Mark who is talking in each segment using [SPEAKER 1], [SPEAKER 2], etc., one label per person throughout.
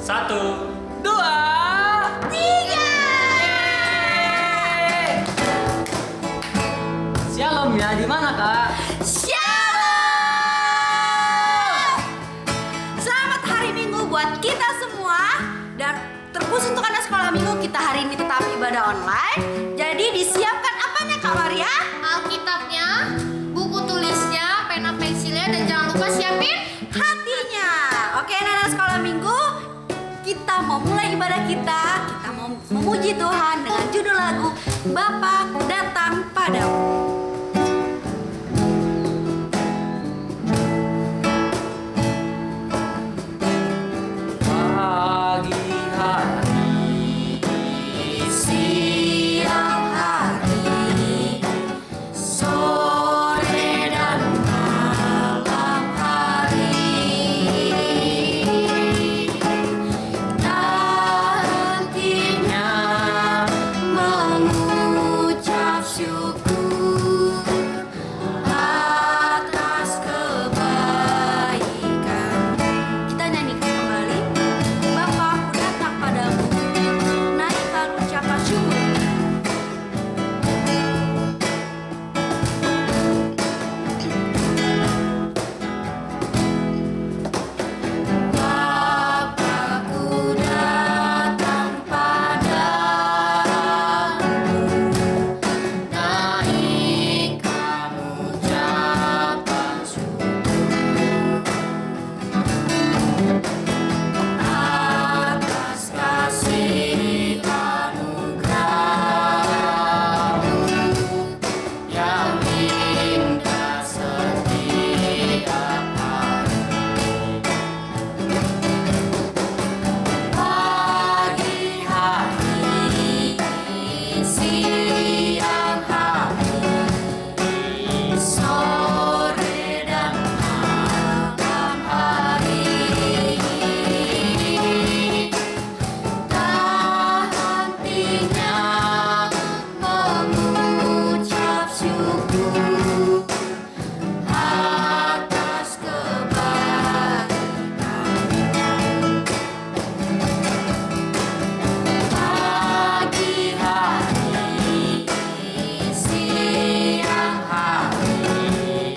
[SPEAKER 1] Satu, dua, tiga. Shalom ya, di mana kak?
[SPEAKER 2] Shalom! Selamat hari Minggu buat kita semua. Dan terkhusus untuk anak sekolah minggu, kita hari ini tetap ibadah online. Jadi disiapkan apanya Kak Maria?
[SPEAKER 3] Alkitabnya, buku tulisnya, pena pensilnya, dan jangan lupa siapin
[SPEAKER 2] Hatinya. Oke anak-anak sekolah minggu, kita mau mulai ibadah kita. Kita mau memuji Tuhan dengan judul lagu Bapa Ku Datang Padamu.
[SPEAKER 1] Pagi hari,
[SPEAKER 2] Siang hari, sore dan malam hari, nantinya mengucap syukur atas kebaikan. Kita nyanyikan kembali. Bapa, Ku datang padamu, naikkan ucapan syukur. Bapa, Ku datang padamu, naikkan ucapan syukur atas kasih anugerah-Mu yang indah setiap hari. Pagi hari, siang hari, sore dan malam hari, nantinya mengucap syukur atas kebaikan. Pagi hari, siang hari,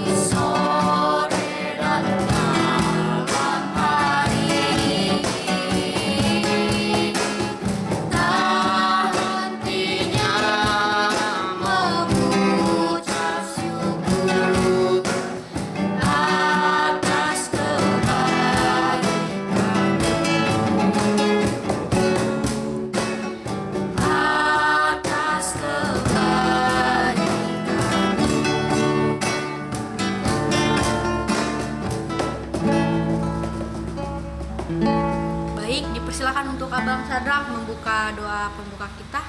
[SPEAKER 2] sore dan malam hari, nantinya mengucap syukur atas kebaikan. Atas kebaikan. Baik, dipersilakan untuk Abang Sadrak membuka doa pembuka kita.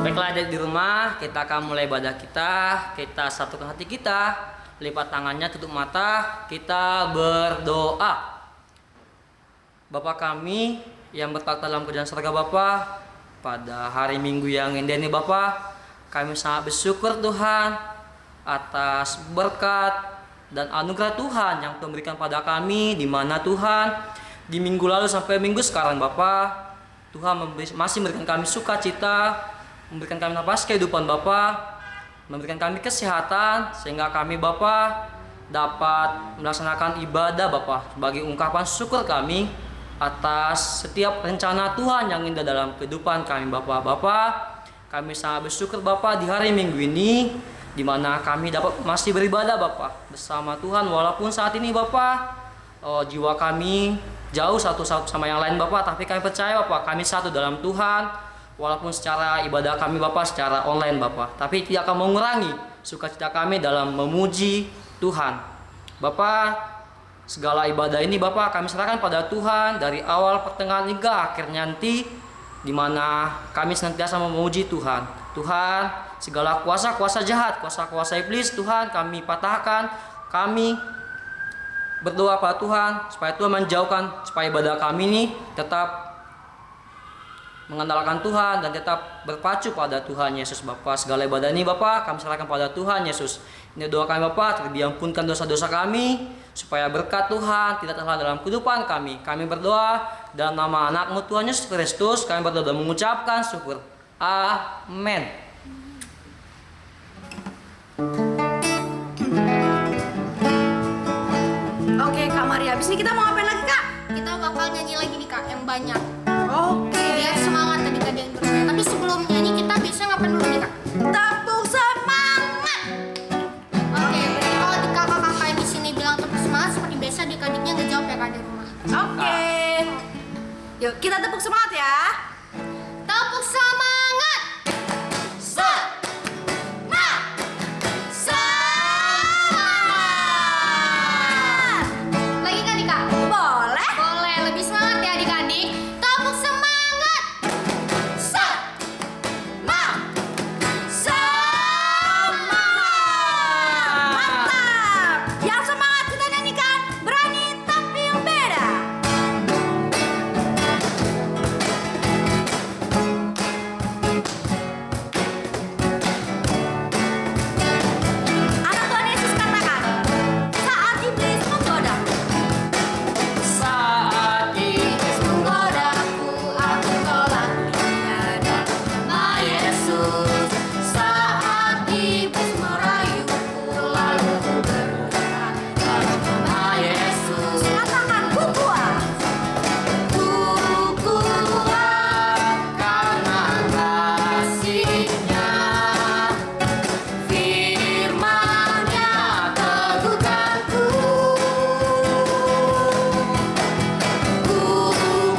[SPEAKER 1] baiklah adik di rumah, kita akan mulai ibadah kita. Kita satukan hati kita, lipat tangannya, tutup mata, kita berdoa. Bapa kami yang bertakhta dalam kerajaan surga Bapa, pada hari Minggu yang indah ini Bapa, kami sangat bersyukur Tuhan atas berkat dan anugerah Tuhan yang Tuhan berikan pada kami, di mana Tuhan di minggu lalu sampai minggu sekarang Bapa, Tuhan masih memberikan kami sukacita, memberikan kami nafas kehidupan Bapa, memberikan kami kesehatan, sehingga kami Bapa dapat melaksanakan ibadah Bapa sebagai ungkapan syukur kami atas setiap rencana Tuhan yang indah dalam kehidupan kami Bapa. Bapa, kami sangat bersyukur Bapa di hari Minggu ini, di mana kami dapat masih beribadah Bapa bersama Tuhan, walaupun saat ini Bapa jiwa kami jauh satu sama yang lain Bapa, tapi kami percaya Bapa kami satu dalam Tuhan, walaupun secara ibadah kami Bapa secara online Bapa, tapi tidak akan mengurangi sukacita kami dalam memuji Tuhan. Bapa, segala ibadah ini Bapa kami serahkan pada Tuhan dari awal, pertengahan hingga akhirnya nanti, di mana kami senantiasa memuji Tuhan. Tuhan, segala kuasa-kuasa jahat, kuasa-kuasa iblis Tuhan kami patahkan. Kami berdoa pada Tuhan supaya Tuhan menjauhkan, supaya ibadah kami ini tetap mengandalkan Tuhan dan tetap berpacu pada Tuhan Yesus Bapa. Segala ibadah ini Bapa kami serahkan pada Tuhan Yesus. Ini doa kami Bapa, diampunkan dosa-dosa kami, supaya berkat Tuhan tidak terhalang dalam kehidupan kami. Kami berdoa dalam nama anak-Mu Tuhan Yesus Kristus, kami berdoa dan mengucapkan syukur. Amin.
[SPEAKER 2] Oke Kak Maria, abis ini kita mau ngapain lagi Kak?
[SPEAKER 3] Kita bakal nyanyi lagi nih Kak, yang banyak.
[SPEAKER 2] Oke.
[SPEAKER 3] Biar semangat adik-adik yang bermain. Tapi sebelum nyanyi kita biasanya ngapain dulu nih Kak?
[SPEAKER 2] Tepuk semangat.
[SPEAKER 3] Oke, berarti kalau di kakak-kakak di sini bilang tepuk semangat seperti biasa adik-adiknya ngejawab ya Kak di rumah.
[SPEAKER 2] Oke. Yuk kita tepuk semangat ya.
[SPEAKER 3] Tepuk semangat. Lagi kan nih Kak?
[SPEAKER 2] Boleh.
[SPEAKER 3] Boleh, lebih semangat ya adik-adik. Tepuk semangat.
[SPEAKER 2] Mantap. Yang semangat kita nyanyikan berani tapi yang beda. Anak Tuhan Yesus katakan, saat iblis menggodaku,
[SPEAKER 1] Saat iblis
[SPEAKER 2] menggodaku, aku tolak dia dan nama Yesus. Saat iblis merayuku, lalu ku berdoa dalam nama Yesus. Katakan ku kuat, ku kuat karena kasih-Nya. Firman-Nya teguhkanku. Ku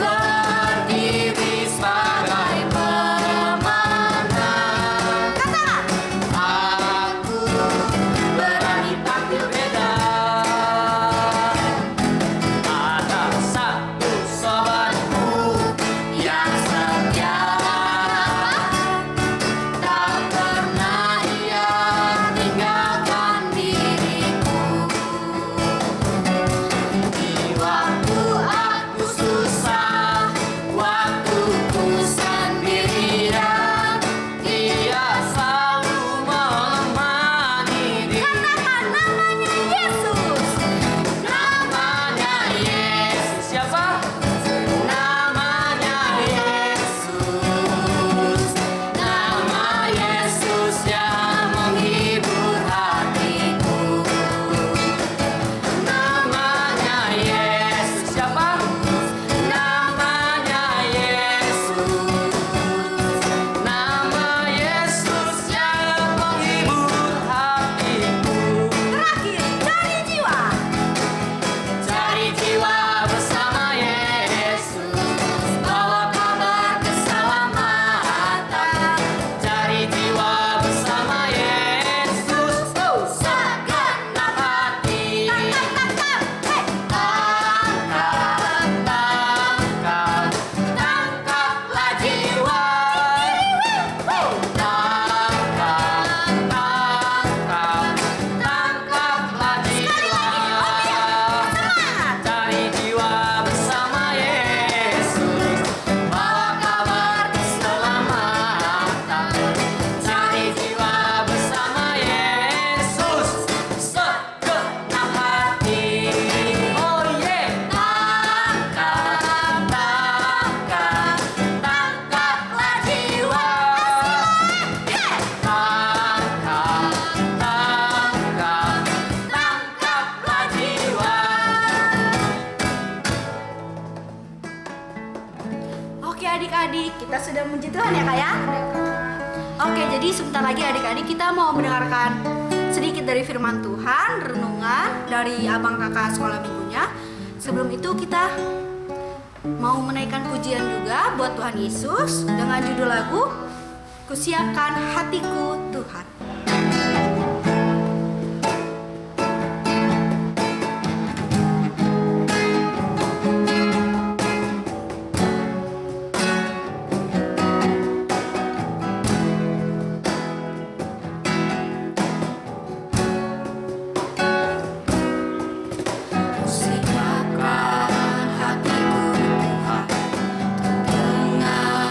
[SPEAKER 2] berdiri sebagai pemenang. Katakan, aku berani tampil beda.
[SPEAKER 1] ada satu sobatku
[SPEAKER 2] Yang setia, tak pernah ia tinggalkan diriku. Di waktu aku susah, waktu ku sendirian,
[SPEAKER 1] Dia selalu menemani diri.
[SPEAKER 2] katakan namanya Yesus.
[SPEAKER 1] Namanya Yesus. Siapa?
[SPEAKER 2] Namanya Yesus. Nama Yesus yang menghibur hatiku. Namanya Yesus.
[SPEAKER 1] Siapa?
[SPEAKER 2] Namanya Yesus.
[SPEAKER 1] Nama Yesus yang menghibur hatiku.
[SPEAKER 2] Terakhir, cari jiwa.
[SPEAKER 1] Cari jiwa bersama Yesus, bawa kabar keselamatan. Cari jiwa bersama Yesus, segenap hati.
[SPEAKER 2] Tangkap,
[SPEAKER 1] Tangkaplah jiwa. Tangkaplah jiwa. Cari jiwa bersama Yesus, bawa kabar keselamatan. Cari jiwa bersama Yesus, segenap hati. Oh yeah. Tangkaplah jiwa. Tangkaplah jiwa.
[SPEAKER 2] Oke adik-adik, kita sudah memuji Tuhan ya Kak ya? Oke, jadi sebentar lagi adik-adik kita mau mendengarkan sedikit dari firman Tuhan, renungan dari abang kakak sekolah minggunya. Sebelum itu kita mau menaikkan pujian juga buat Tuhan Yesus dengan judul lagu Kusiapkan Hatiku Tuhan. Kusiapkan hatiku Tuhan, dengar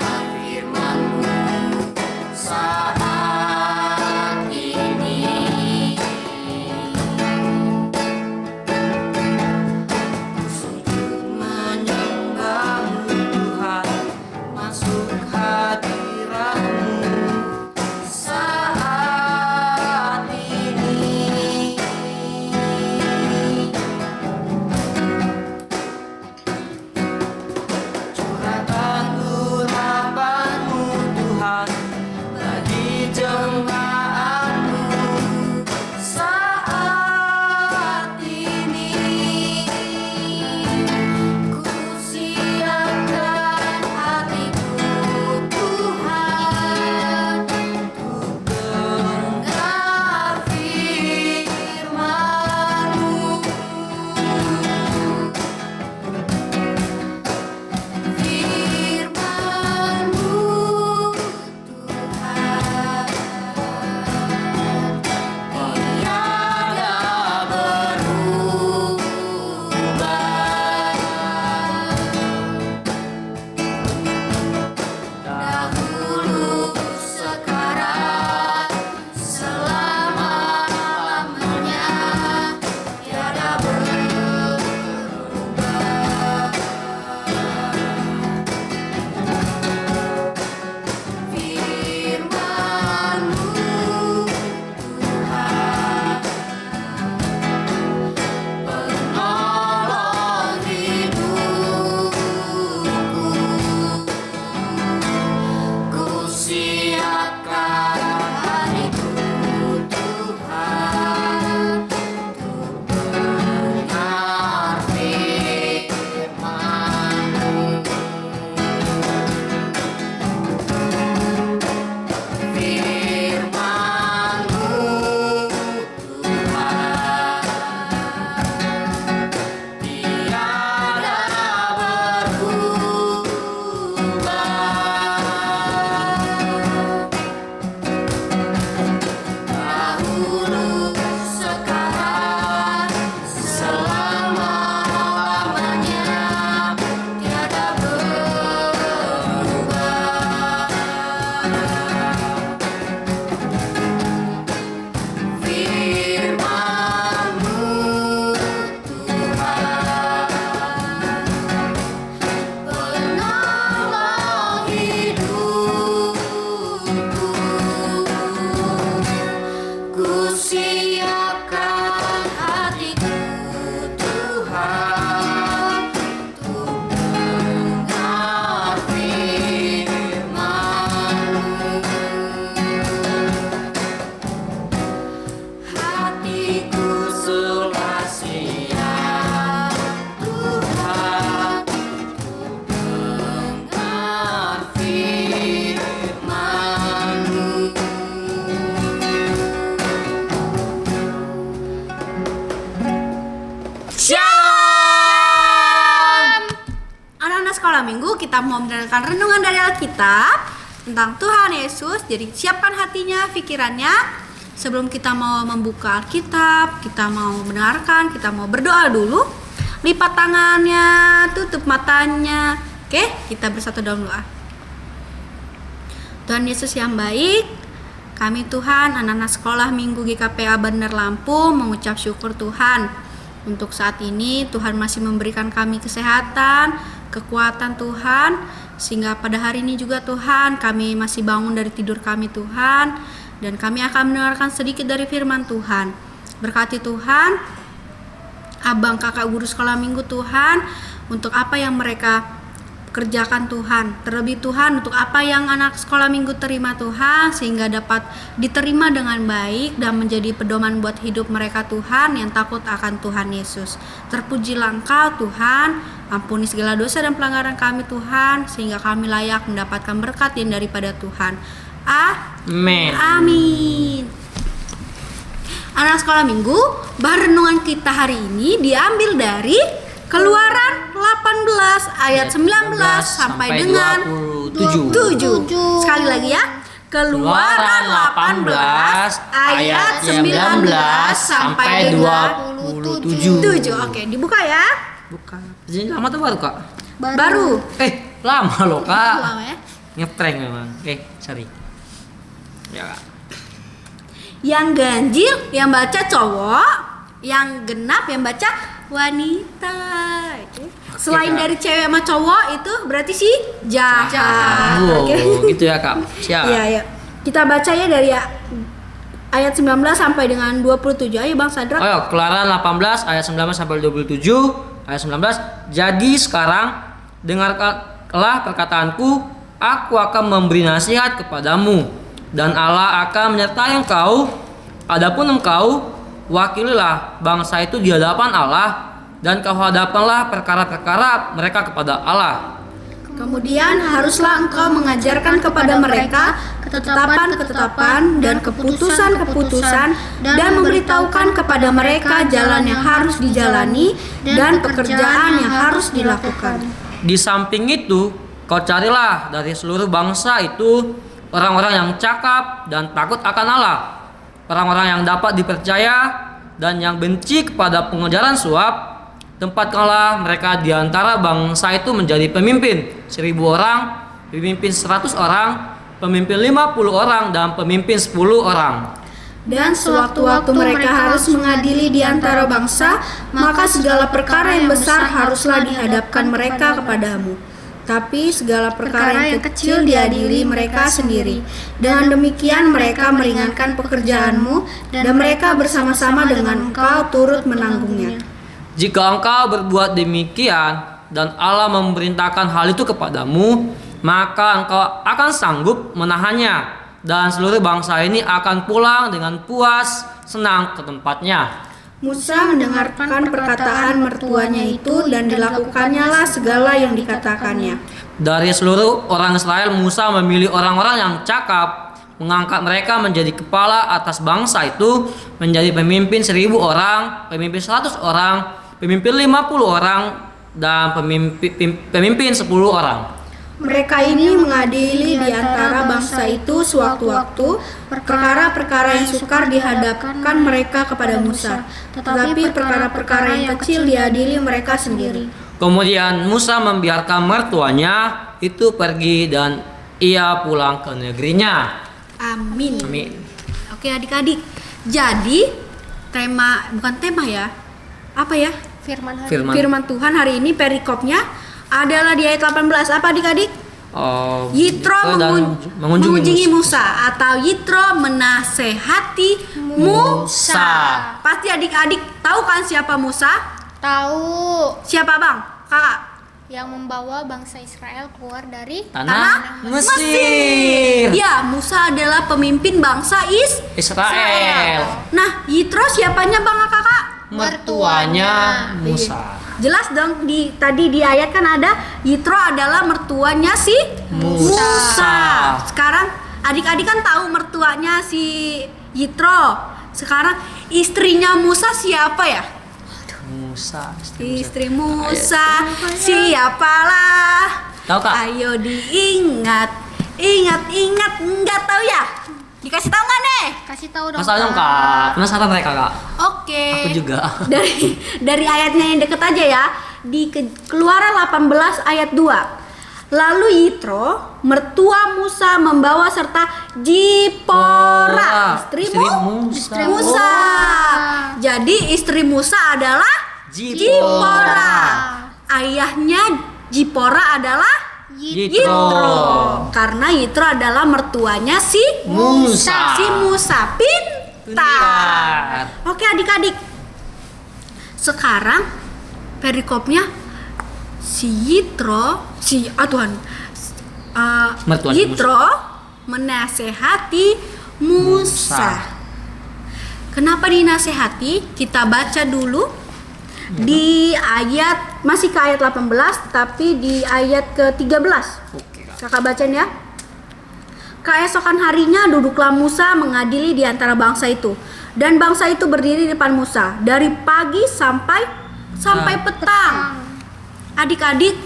[SPEAKER 2] sekolah minggu kita mau mendengarkan renungan dari Alkitab tentang Tuhan Yesus. Jadi siapkan hatinya, pikirannya. Sebelum kita mau membuka Alkitab, kita mau mendengarkan, kita mau berdoa dulu. Lipat tangannya, tutup matanya. Oke, kita bersatu dalam doa. Tuhan Yesus yang baik, kami Tuhan, anak-anak sekolah minggu GKPA Bandar Lampung mengucap syukur Tuhan. Untuk saat ini Tuhan masih memberikan kami kesehatan, kekuatan Tuhan, sehingga pada hari ini juga Tuhan kami masih bangun dari tidur kami Tuhan, dan kami akan mendengarkan sedikit dari firman Tuhan. Berkati Tuhan abang kakak guru sekolah minggu Tuhan, untuk apa yang mereka kerjakan Tuhan, terlebih Tuhan untuk apa yang anak sekolah minggu terima Tuhan, sehingga dapat diterima dengan baik dan menjadi pedoman buat hidup mereka Tuhan yang takut akan Tuhan Yesus. Terpujilah Engkau Tuhan, ampuni segala dosa dan pelanggaran kami Tuhan, sehingga kami layak mendapatkan berkat yang daripada Tuhan.
[SPEAKER 1] Amin.
[SPEAKER 2] Amin. Anak sekolah minggu, bahan renungan kita hari ini diambil dari Keluaran 18 ayat 19 sampai dengan 27. Sekali lagi ya. Keluaran 18 ayat 19 sampai 27. Oke, dibuka ya.
[SPEAKER 1] Bukan. Jadi lama tuh baru Kak?
[SPEAKER 2] Baru.
[SPEAKER 1] Lama loh Kak.
[SPEAKER 2] Lama ya.
[SPEAKER 1] Ngeprank memang. Sorry. Ya Kak.
[SPEAKER 2] Yang ganjil yang baca cowok, yang genap yang baca wanita. Oke. Selain
[SPEAKER 1] Kak.
[SPEAKER 2] dari cewek sama cowok itu berarti si jahat.
[SPEAKER 1] Wow,
[SPEAKER 2] Oke.
[SPEAKER 1] gitu ya Kak. Siap.
[SPEAKER 2] Iya. Kita baca ya dari ayat 19 sampai dengan 27. Ayo Bang Sadrak.
[SPEAKER 1] Ayo, Keluaran 18 ayat 19 sampai 27. Ayat 19. Jadi sekarang dengarkanlah perkataanku, aku akan memberi nasihat kepadamu, dan Allah akan menyertai engkau. Adapun engkau, wakililah bangsa itu di hadapan Allah, dan kau hadapkanlah perkara-perkara mereka kepada Allah.
[SPEAKER 2] Kemudian haruslah engkau mengajarkan kepada mereka ketetapan-ketetapan dan keputusan-keputusan, dan memberitahukan kepada mereka jalan yang harus dijalani dan pekerjaan yang harus dilakukan.
[SPEAKER 1] Di samping itu, kau carilah dari seluruh bangsa itu orang-orang yang cakap dan takut akan Allah, orang-orang yang dapat dipercaya dan yang benci kepada pengejaran suap. Tempatkanlah mereka di antara bangsa itu menjadi pemimpin 1.000 orang, pemimpin 100 orang, pemimpin 50 orang, dan pemimpin 10 orang.
[SPEAKER 2] Dan sewaktu-waktu mereka harus mengadili di antara bangsa, maka segala perkara yang besar haruslah dihadapkan mereka kepadamu. Tapi segala perkara yang kecil diadili mereka sendiri. Dengan demikian mereka meringankan pekerjaanmu, dan mereka bersama-sama dengan engkau turut menanggungnya.
[SPEAKER 1] Jika engkau berbuat demikian dan Allah memerintahkan hal itu kepadamu, maka engkau akan sanggup menahannya, dan seluruh bangsa ini akan pulang dengan puas, senang ke tempatnya.
[SPEAKER 2] Musa mendengarkan perkataan mertuanya itu, dan dilakukannya lah segala yang dikatakannya.
[SPEAKER 1] Dari seluruh orang Israel, Musa memilih orang-orang yang cakap, mengangkat mereka menjadi kepala atas bangsa itu, menjadi pemimpin 1.000 orang, pemimpin 100 orang, pemimpin 50 orang, dan pemimpin 10 orang.
[SPEAKER 2] Mereka ini mengadili di antara bangsa itu sewaktu-waktu perkara-perkara yang sukar dihadapkan mereka kepada Musa, tetapi perkara-perkara yang kecil diadili mereka sendiri.
[SPEAKER 1] Kemudian Musa membiarkan mertuanya itu pergi, dan ia pulang ke negerinya.
[SPEAKER 2] Amin.
[SPEAKER 1] Amin.
[SPEAKER 2] Oke adik-adik, jadi bukan tema ya, apa ya? Firman Tuhan hari ini perikopnya adalah di ayat 18. Apa adik-adik? Yitro mengunjungi Musa, atau Yitro menasehati Musa. Pasti adik-adik tahu kan siapa Musa?
[SPEAKER 3] Tahu.
[SPEAKER 2] Siapa Bang? Kakak?
[SPEAKER 3] Yang membawa bangsa Israel keluar dari
[SPEAKER 1] Tanah Mesir.
[SPEAKER 2] Ya, Musa adalah pemimpin bangsa
[SPEAKER 1] Israel.
[SPEAKER 2] Nah, Yitro siapanya Bang Kakak?
[SPEAKER 1] Mertuanya Musa.
[SPEAKER 2] Jelas dong, tadi di ayat kan ada Yitro adalah mertuanya si Musa. Sekarang adik-adik kan tahu mertuanya si Yitro. Sekarang istrinya Musa siapa ya?
[SPEAKER 1] Musa.
[SPEAKER 2] Istri Musa siapalah?
[SPEAKER 1] Tahu Kak?
[SPEAKER 2] Ayo diingat. Ingat, nggak tahu ya? Dikasih tahu nggak nih?
[SPEAKER 3] Kasih tahu dong.
[SPEAKER 1] Masa dong Kak. Penasaran mereka Kak.
[SPEAKER 2] Oke.
[SPEAKER 1] Aku juga.
[SPEAKER 2] Dari ayatnya yang deket aja ya. Di Keluaran 18 ayat 2. Lalu Yitro, mertua Musa, membawa serta Zipora, istri
[SPEAKER 1] Musa.
[SPEAKER 2] Musa. Jadi istri Musa adalah
[SPEAKER 1] Zipora.
[SPEAKER 2] Ayahnya Zipora adalah
[SPEAKER 1] Yitro.
[SPEAKER 2] Karena Yitro adalah mertuanya si
[SPEAKER 1] Musa.
[SPEAKER 2] Si Musa pintar. Oke adik-adik. Sekarang perikopnya si Yitro,
[SPEAKER 1] Mertuanya
[SPEAKER 2] Yitro menasehati Musa. Kenapa dinasehati? Kita baca dulu di ayat, masih ke ayat 18 tapi di ayat ke-13.
[SPEAKER 1] Oke Kak.
[SPEAKER 2] Kakak bacain ya. Keesokan harinya duduklah Musa mengadili di antara bangsa itu. Dan bangsa itu berdiri di depan Musa dari pagi sampai petang. Adik-adik,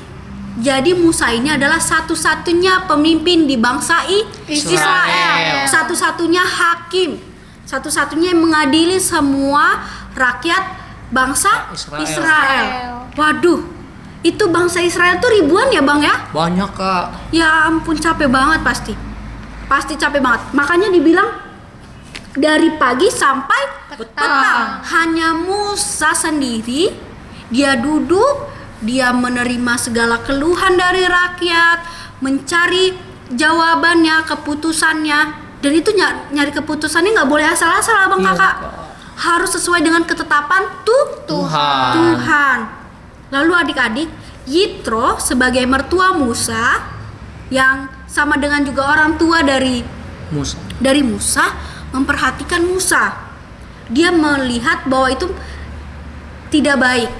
[SPEAKER 2] jadi Musa ini adalah satu-satunya pemimpin di bangsa Israel. Satu-satunya hakim. Satu-satunya yang mengadili semua rakyat bangsa Israel. Waduh, itu bangsa Israel tuh ribuan ya Bang ya?
[SPEAKER 1] Banyak Kak.
[SPEAKER 2] Ya ampun capek banget pasti. Pasti capek banget. Makanya dibilang dari pagi sampai petang. Hanya Musa sendiri, dia duduk, dia menerima segala keluhan dari rakyat, mencari jawabannya, keputusannya. Dan itu nyari keputusannya nggak boleh asal-asal Abang
[SPEAKER 1] Iya,
[SPEAKER 2] Kakak.
[SPEAKER 1] Kak.
[SPEAKER 2] Harus sesuai dengan ketetapan Tuhan. Lalu adik-adik, Yitro sebagai mertua Musa yang sama dengan juga orang tua dari Musa memperhatikan Musa. Dia melihat bahwa itu tidak baik.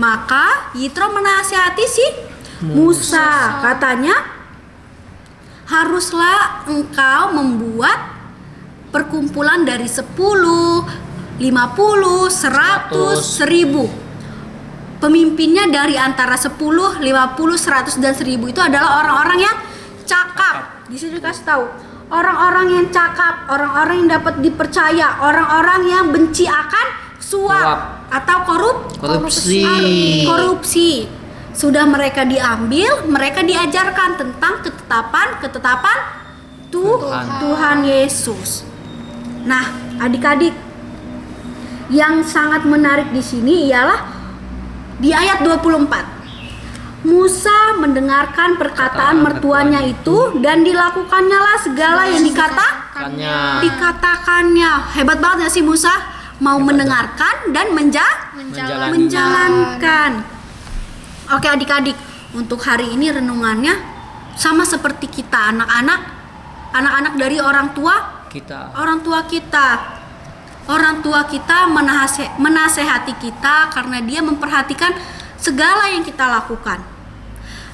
[SPEAKER 2] Maka Yitro menasihati si Musa. Katanya, haruslah engkau membuat perkumpulan dari 10, 50, 100, 1000. Pemimpinnya dari antara 10, 50, 100 dan 1000 itu adalah orang-orang yang cakap. Di sini dikasih tahu, orang-orang yang cakap, orang-orang yang dapat dipercaya, orang-orang yang benci akan suap atau korupsi. Sudah mereka diambil, mereka diajarkan tentang ketetapan Tuhan Yesus. Nah, adik-adik, yang sangat menarik di sini ialah di ayat 24. Musa mendengarkan perkataan mertuanya itu dan dilakukannya lah segala yang dikatakannya. Hebat banget gak sih Musa? Mau mendengarkan dan menjalankan. Oke adik-adik, untuk hari ini renungannya sama seperti kita anak-anak dari orang tua kita. Orang tua kita menasehati kita karena dia memperhatikan segala yang kita lakukan.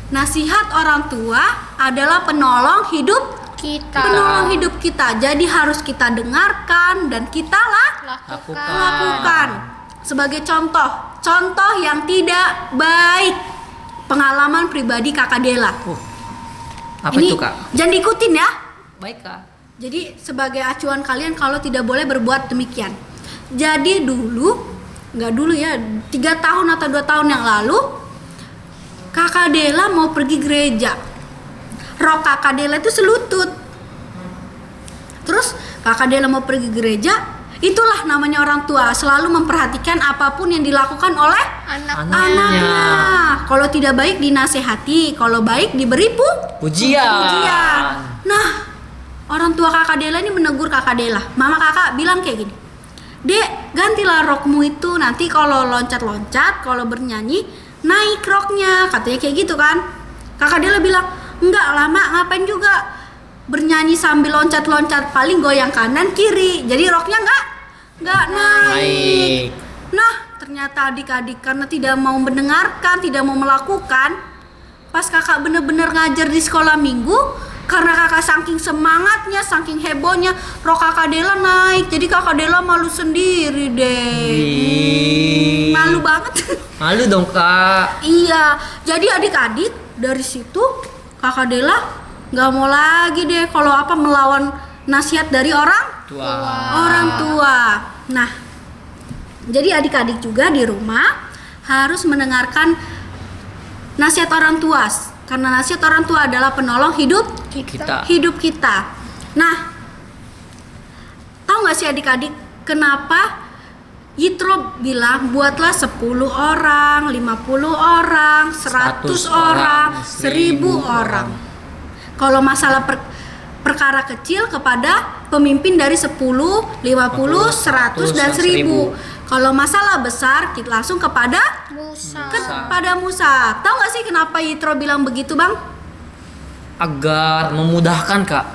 [SPEAKER 2] Nasihat orang tua adalah penolong hidup kita. Jadi harus kita dengarkan dan kita lakukan. Sebagai contoh yang tidak baik. Pengalaman pribadi Kakak Dela.
[SPEAKER 1] Apa
[SPEAKER 2] ini
[SPEAKER 1] itu Kak?
[SPEAKER 2] Jangan diikutin ya.
[SPEAKER 1] Baik Kak.
[SPEAKER 2] Jadi sebagai acuan kalian kalau tidak boleh berbuat demikian. Jadi nggak dulu ya, 3 tahun atau 2 tahun yang lalu, Kakak Dela mau pergi gereja. Rok Kakak Dela itu selutut. Terus Kakak Dela mau pergi gereja, itulah namanya orang tua, selalu memperhatikan apapun yang dilakukan oleh anaknya. Kalau tidak baik dinasehati, kalau baik diberi pujian. Nah, orang tua Kakak Dela ini menegur Kakak Dela. Mama Kakak bilang kayak gini, "Dek, gantilah rokmu itu, nanti kalau loncat-loncat, kalau bernyanyi naik roknya," katanya kayak gitu kan. Kakak Dela bilang, "Enggak lama, ngapain juga bernyanyi sambil loncat-loncat, paling goyang kanan kiri, jadi roknya enggak naik." Nah, ternyata adik-adik karena tidak mau mendengarkan, tidak mau melakukan, pas kakak bener-bener ngajar di sekolah minggu, karena kakak saking semangatnya, saking hebohnya, rok Kakak Dela naik. Jadi Kakak Dela malu sendiri deh. Malu banget.
[SPEAKER 1] Malu dong Kak.
[SPEAKER 2] Iya. Jadi adik-adik, dari situ Kakak Dela nggak mau lagi deh kalau melawan nasihat dari orang tua. Nah, jadi adik-adik juga di rumah harus mendengarkan nasihat orang tua, karena nasihat orang tua adalah penolong hidup kita. Nah, tahu nggak sih adik-adik kenapa Yitro bilang buatlah 10 orang, 50 orang, 100 orang, 1000 orang. Kalau masalah perkara kecil kepada pemimpin dari 10, 50, 100 dan 1000. Kalau masalah besar kita langsung kepada Musa. Tahu nggak sih kenapa Yitro bilang begitu, Bang?
[SPEAKER 1] Agar memudahkan Kak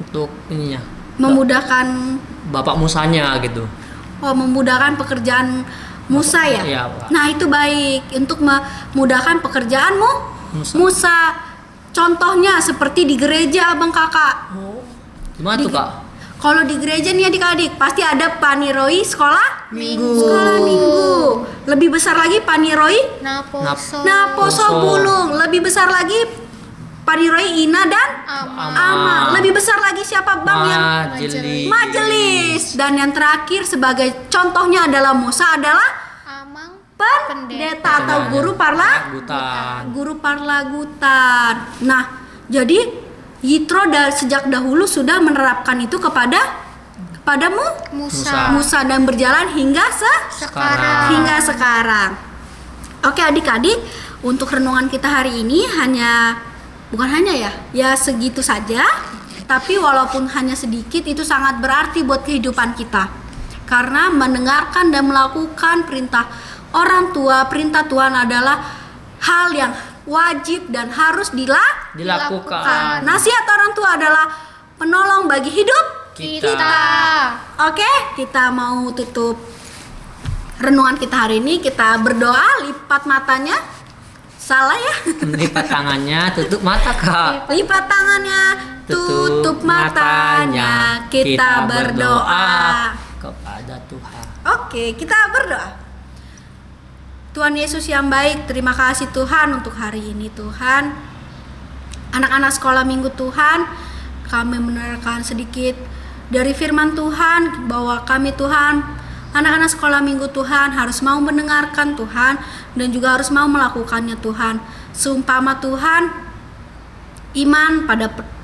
[SPEAKER 1] untuk ininya.
[SPEAKER 2] Memudahkan
[SPEAKER 1] Bapak Musanya gitu.
[SPEAKER 2] Oh, memudahkan pekerjaan Musa ya?
[SPEAKER 1] Iya, Pak.
[SPEAKER 2] Nah, itu baik untuk memudahkan pekerjaanmu Musa. Contohnya seperti di gereja, Abang Kakak.
[SPEAKER 1] Gimana tuh Kak?
[SPEAKER 2] Kalau di gereja nih adik-adik, pasti ada paniroi sekolah minggu. Lebih besar lagi paniroi Naposo Bulung. Lebih besar lagi paniroi Ina dan Ama. Lebih besar lagi siapa Bang? Majelis. Dan yang terakhir sebagai contohnya adalah Musa adalah pendeta atau guru parlagutan. Nah, jadi Yitro sejak dahulu sudah menerapkan itu kepada Musa dan berjalan hingga sekarang. Oke adik-adik, untuk renungan kita hari ini bukan hanya ya segitu saja, tapi walaupun hanya sedikit itu sangat berarti buat kehidupan kita. Karena mendengarkan dan melakukan perintah orang tua, perintah Tuhan adalah hal yang wajib dan harus dilakukan. Nasihat orang tua adalah penolong bagi hidup kita. Oke, kita mau tutup renungan kita hari ini. Kita berdoa, lipat matanya. Salah ya?
[SPEAKER 1] Lipat tangannya, tutup mata Kak.
[SPEAKER 2] Lipat tangannya, tutup matanya. Kita berdoa
[SPEAKER 1] kepada Tuhan.
[SPEAKER 2] Oke, kita berdoa. Tuhan Yesus yang baik, terima kasih Tuhan untuk hari ini Tuhan. Anak-anak sekolah minggu Tuhan, kami menerangkan sedikit dari firman Tuhan bahwa kami Tuhan, anak-anak sekolah minggu Tuhan harus mau mendengarkan Tuhan dan juga harus mau melakukannya Tuhan. Seumpama Tuhan, iman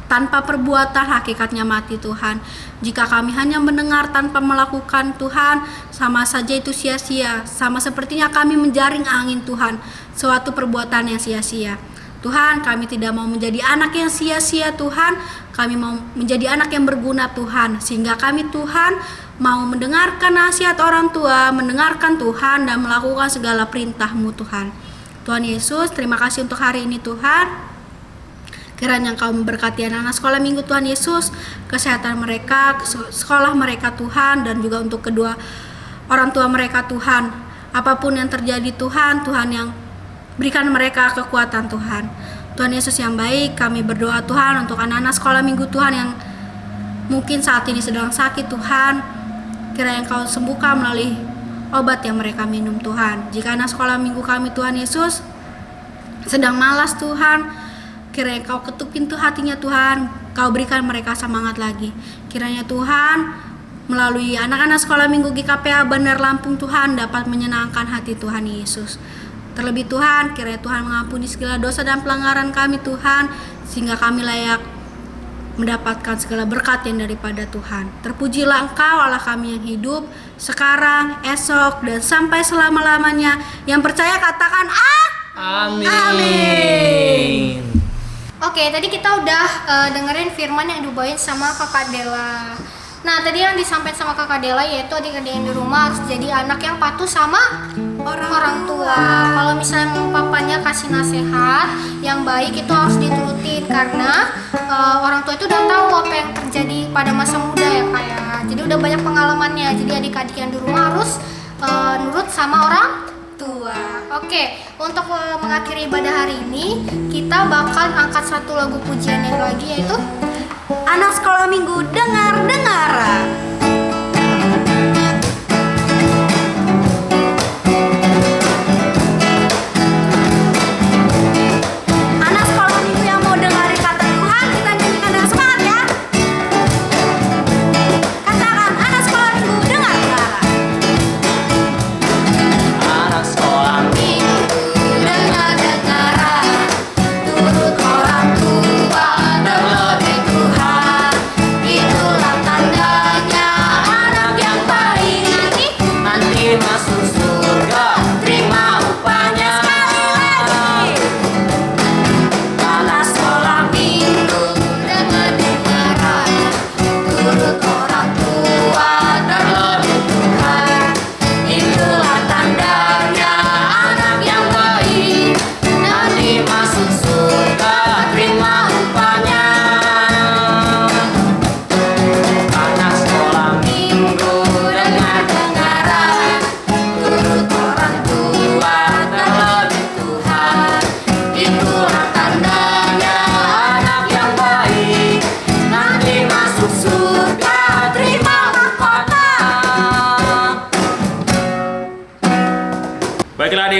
[SPEAKER 2] tanpa perbuatan hakikatnya mati Tuhan. Jika kami hanya mendengar tanpa melakukan Tuhan, sama saja itu sia-sia. Sama sepertinya kami menjaring angin Tuhan, suatu perbuatan yang sia-sia. Tuhan, kami tidak mau menjadi anak yang sia-sia Tuhan. Kami mau menjadi anak yang berguna Tuhan. Sehingga kami Tuhan mau mendengarkan nasihat orang tua, mendengarkan Tuhan dan melakukan segala perintah-Mu Tuhan. Tuhan Yesus, terima kasih untuk hari ini Tuhan. Kiranya Engkau memberkati anak-anak sekolah minggu Tuhan Yesus, kesehatan mereka, sekolah mereka Tuhan, dan juga untuk kedua orang tua mereka Tuhan. Apapun yang terjadi Tuhan yang berikan mereka kekuatan Tuhan. Tuhan Yesus yang baik, kami berdoa Tuhan untuk anak-anak sekolah minggu Tuhan yang mungkin saat ini sedang sakit Tuhan. Kiranya Engkau sembuhkan melalui obat yang mereka minum Tuhan. Jika anak sekolah minggu kami Tuhan Yesus sedang malas Tuhan, kiranya Kau ketuk pintu hatinya Tuhan, Kau berikan mereka semangat lagi. Kiranya Tuhan melalui anak-anak sekolah minggu GKPA Bandar Lampung Tuhan dapat menyenangkan hati Tuhan Yesus. Terlebih Tuhan, kiranya Tuhan mengampuni segala dosa dan pelanggaran kami Tuhan, sehingga kami layak mendapatkan segala berkat yang daripada Tuhan. Terpujilah Engkau Allah kami yang hidup, sekarang, esok, dan sampai selama-lamanya. Yang percaya katakan Amin.
[SPEAKER 3] Oke, tadi kita udah dengerin firman yang dibawain sama Kakak Dela. Nah, tadi yang disampaikan sama Kakak Dela yaitu adik-adik yang di rumah harus jadi anak yang patuh sama orang tua. Kalau misalnya papanya kasih nasihat yang baik itu harus diturutin karena orang tua itu udah tahu apa yang terjadi pada masa muda ya Kak ya. Jadi udah banyak pengalamannya. Jadi adik-adik yang di rumah harus nurut sama orang tua. Oke, untuk mengakhiri ibadah hari ini kita bakal angkat satu lagu pujian yang lagi yaitu
[SPEAKER 2] Anak Sekolah Minggu Dengar-dengaran. Anak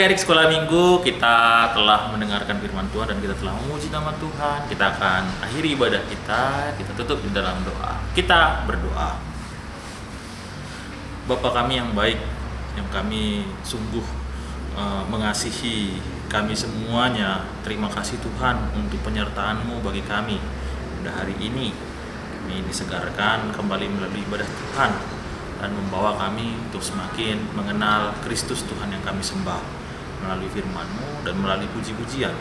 [SPEAKER 4] adik-adik sekolah minggu, kita telah mendengarkan firman Tuhan dan kita telah memuji nama Tuhan. Kita akan akhiri ibadah kita tutup di dalam doa. Kita berdoa. Bapa kami yang baik, yang kami sungguh mengasihi kami semuanya, terima kasih Tuhan untuk penyertaan-Mu bagi kami. Pada hari ini kami disegarkan kembali melalui ibadah Tuhan dan membawa kami untuk semakin mengenal Kristus Tuhan yang kami sembah melalui firman-Mu dan melalui puji-pujian.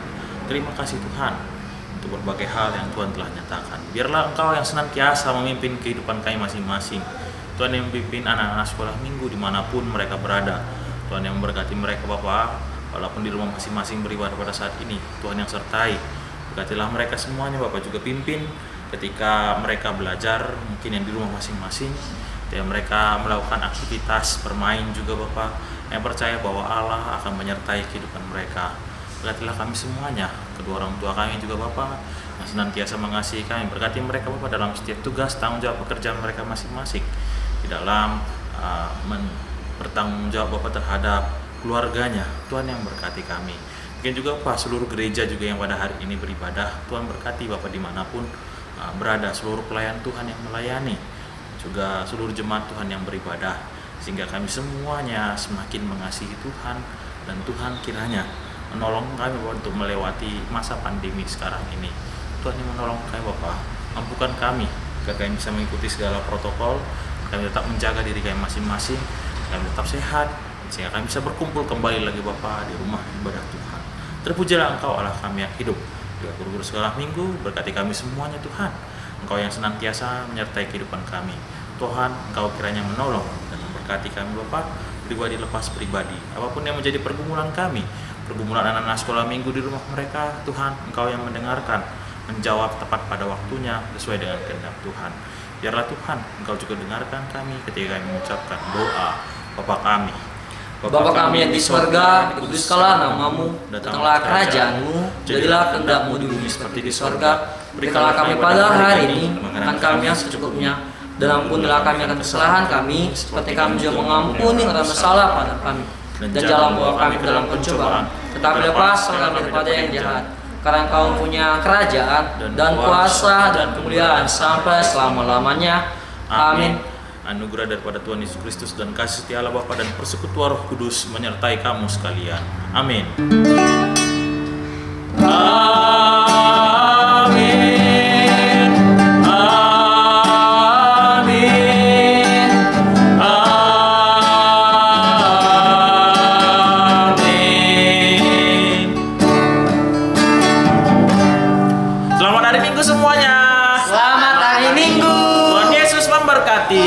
[SPEAKER 4] Terima kasih Tuhan untuk berbagai hal yang Tuhan telah nyatakan. Biarlah Engkau yang senantiasa memimpin kehidupan kami masing-masing. Tuhan yang memimpin anak-anak sekolah minggu dimanapun mereka berada. Tuhan yang memberkati mereka Bapa, walaupun di rumah masing-masing beribadah pada saat ini. Tuhan yang sertai, berkatilah mereka semuanya Bapak, juga pimpin ketika mereka belajar mungkin yang di rumah masing-masing. Ya, mereka melakukan aktivitas bermain juga Bapak, yang percaya bahwa Allah akan menyertai kehidupan mereka. Berkatilah kami semuanya, kedua orang tua kami juga Bapak, yang senantiasa mengasihi kami. Berkati mereka Bapak dalam setiap tugas, tanggung jawab pekerjaan mereka masing-masing, di dalam bertanggung jawab Bapak terhadap keluarganya. Tuhan yang berkati kami. Mungkin juga Bapak seluruh gereja juga yang pada hari ini beribadah, Tuhan berkati Bapak dimanapun berada, seluruh pelayan Tuhan yang melayani, juga seluruh jemaat Tuhan yang beribadah, sehingga kami semuanya semakin mengasihi Tuhan, dan Tuhan kiranya menolong kami Bapak untuk melewati masa pandemi sekarang ini. Tuhan yang menolong kami Bapak, mampukan kami agar kami bisa mengikuti segala protokol, kami tetap menjaga diri kami masing-masing, kami tetap sehat, sehingga kami bisa berkumpul kembali lagi Bapak di rumah ibadah Tuhan. Terpujilah Engkau Allah kami yang hidup. Juga guru-guru sekolah minggu, berkati kami semuanya Tuhan. Engkau yang senantiasa menyertai kehidupan kami. Tuhan, Engkau kiranya menolong dan memberkati kami Bapak, pribadi lepas pribadi. Apapun yang menjadi pergumulan kami, pergumulan anak-anak sekolah minggu di rumah mereka, Tuhan, Engkau yang mendengarkan, menjawab tepat pada waktunya sesuai dengan kehendak Tuhan. Biarlah Tuhan, Engkau juga dengarkan kami ketika kami mengucapkan doa Bapa kami.
[SPEAKER 1] Bapa kami yang di surga, dikuduskanlah namamu, datanglah kerajaan-Mu, jadilah kehendak-Mu di bumi seperti di surga. Berikanlah kami pada hari ini makan kami yang secukupnya, dan ampunilah kami akan kesalahan kami, seperti kami juga mengampuni orang bersalah pada kami. Dan jangan bawa kami ke dalam pencobaan, tetapi lepaskan kami daripada yang jahat. Karena Engkau punya kerajaan dan kuasa dan kemuliaan sampai selama-lamanya. Amin.
[SPEAKER 4] Anugerah daripada Tuhan Yesus Kristus dan kasih setia Allah Bapa dan persekutuan Roh Kudus menyertai kamu sekalian. Amin. Amin. Amin. Amin. Selamat hari Minggu semuanya.
[SPEAKER 1] Selamat hari Minggu.
[SPEAKER 4] Tuhan Yesus memberkati.